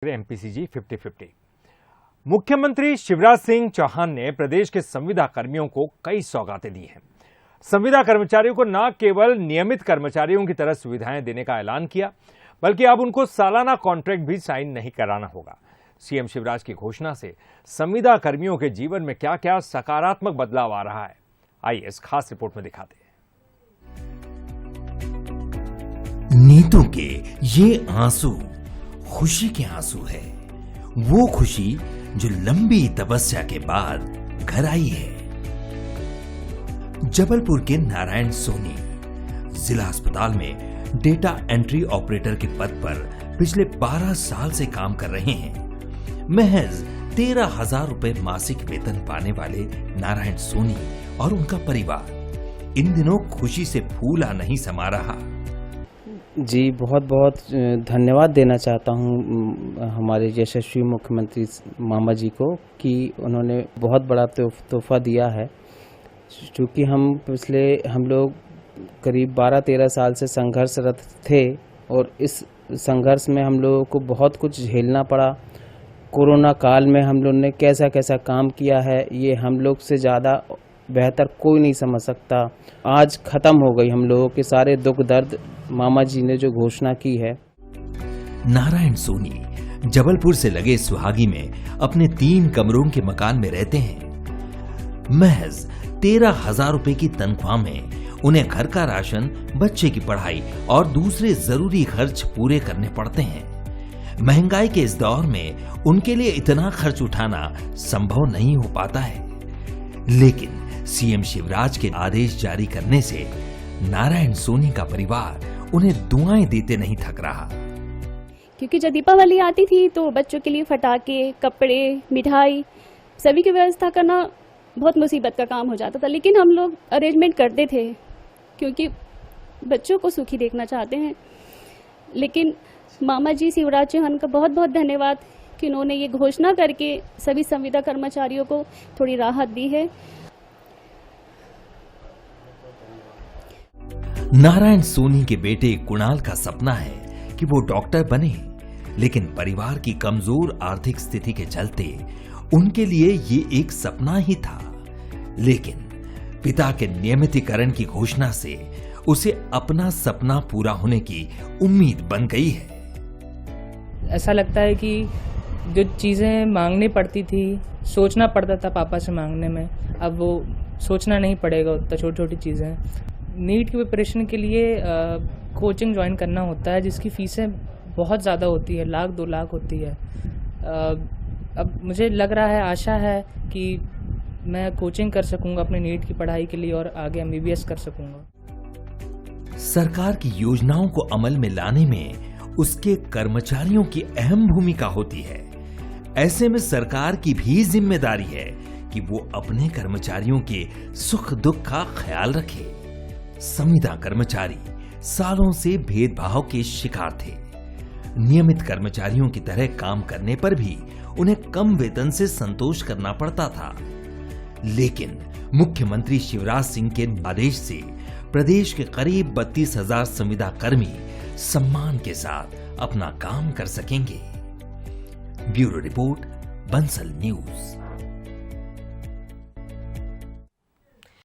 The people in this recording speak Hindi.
एमपीसीजी 50-50। मुख्यमंत्री शिवराज सिंह चौहान ने प्रदेश के संविदा कर्मियों को कई सौगातें दी हैं। संविदा कर्मचारियों को न केवल नियमित कर्मचारियों की तरह सुविधाएं देने का ऐलान किया, बल्कि अब उनको सालाना कॉन्ट्रैक्ट भी साइन नहीं कराना होगा। सीएम शिवराज की घोषणा से संविदा कर्मियों के जीवन में क्या क्या सकारात्मक बदलाव आ रहा है, आइए इस खास रिपोर्ट में दिखाते हैं। नीतों के ये आंसू खुशी के आंसू है, वो खुशी जो लंबी तपस्या के बाद घर आई है। जबलपुर के नारायण सोनी जिला अस्पताल में डेटा एंट्री ऑपरेटर के पद पर पिछले 12 साल से काम कर रहे हैं। महज 13,000 रुपए मासिक वेतन पाने वाले नारायण सोनी और उनका परिवार इन दिनों खुशी से फूला नहीं समा रहा। जी, बहुत बहुत धन्यवाद देना चाहता हूँ हमारे यशस्वी मुख्यमंत्री मामा जी को कि उन्होंने बहुत बड़ा तोहफा दिया है। क्योंकि हम लोग करीब 12-13 साल से संघर्षरत थे और इस संघर्ष में हम लोगों को बहुत कुछ झेलना पड़ा। कोरोना काल में हम लोग ने कैसा कैसा काम किया है, ये हम लोग से ज़्यादा बेहतर कोई नहीं समझ सकता। आज खत्म हो गई हम लोगों के सारे दुख दर्द, मामा जी ने जो घोषणा की है। नारायण सोनी जबलपुर से लगे सुहागी में अपने 3 कमरों के मकान में रहते हैं। महज 13,000 रुपए की तनख्वाह में उन्हें घर का राशन, बच्चे की पढ़ाई और दूसरे जरूरी खर्च पूरे करने पड़ते हैं। महंगाई के इस दौर में उनके लिए इतना खर्च उठाना संभव नहीं हो पाता है, लेकिन सीएम शिवराज के आदेश जारी करने से नारायण सोनी का परिवार उन्हें दुआएं देते नहीं थक रहा। क्योंकि जब दीपावली आती थी तो बच्चों के लिए फटाके, कपड़े, मिठाई सभी की व्यवस्था करना बहुत मुसीबत का काम हो जाता था, लेकिन हम लोग अरेंजमेंट करते थे क्योंकि बच्चों को सुखी देखना चाहते हैं। लेकिन मामा जी शिवराज चौहान का बहुत बहुत धन्यवाद कि उन्होंने ये घोषणा करके सभी संविदा कर्मचारियों को थोड़ी राहत दी है। नारायण सोनी के बेटे कुणाल का सपना है कि वो डॉक्टर बने, लेकिन परिवार की कमजोर आर्थिक स्थिति के चलते उनके लिए ये एक सपना ही था। लेकिन पिता के नियमितीकरण की घोषणा से उसे अपना सपना पूरा होने की उम्मीद बन गई है। ऐसा लगता है कि जो चीजें मांगनी पड़ती थी, सोचना पड़ता था पापा से मांगने में, अब वो सोचना नहीं पड़ेगा उतना। छोटी छोटी चीजें, नीट की प्रिपरेशन के लिए कोचिंग ज्वाइन करना होता है जिसकी फीसें बहुत ज़्यादा होती है, 1,00,000-2 लाख होती है। अब मुझे लग रहा है, आशा है कि मैं कोचिंग कर सकूंगा अपने नीट की पढ़ाई के लिए और आगे MBBS कर सकूंगा। सरकार की योजनाओं को अमल में लाने में उसके कर्मचारियों की अहम भूमिका होती है। ऐसे में सरकार की भी जिम्मेदारी है कि वो अपने कर्मचारियों के सुख दुख का ख्याल रखे। संविदा कर्मचारी सालों से भेदभाव के शिकार थे। नियमित कर्मचारियों की तरह काम करने पर भी उन्हें कम वेतन से संतोष करना पड़ता था। लेकिन मुख्यमंत्री शिवराज सिंह के आदेश से प्रदेश के करीब 32,000 संविदा कर्मी सम्मान के साथ अपना काम कर सकेंगे। Bureau report, Bansal news.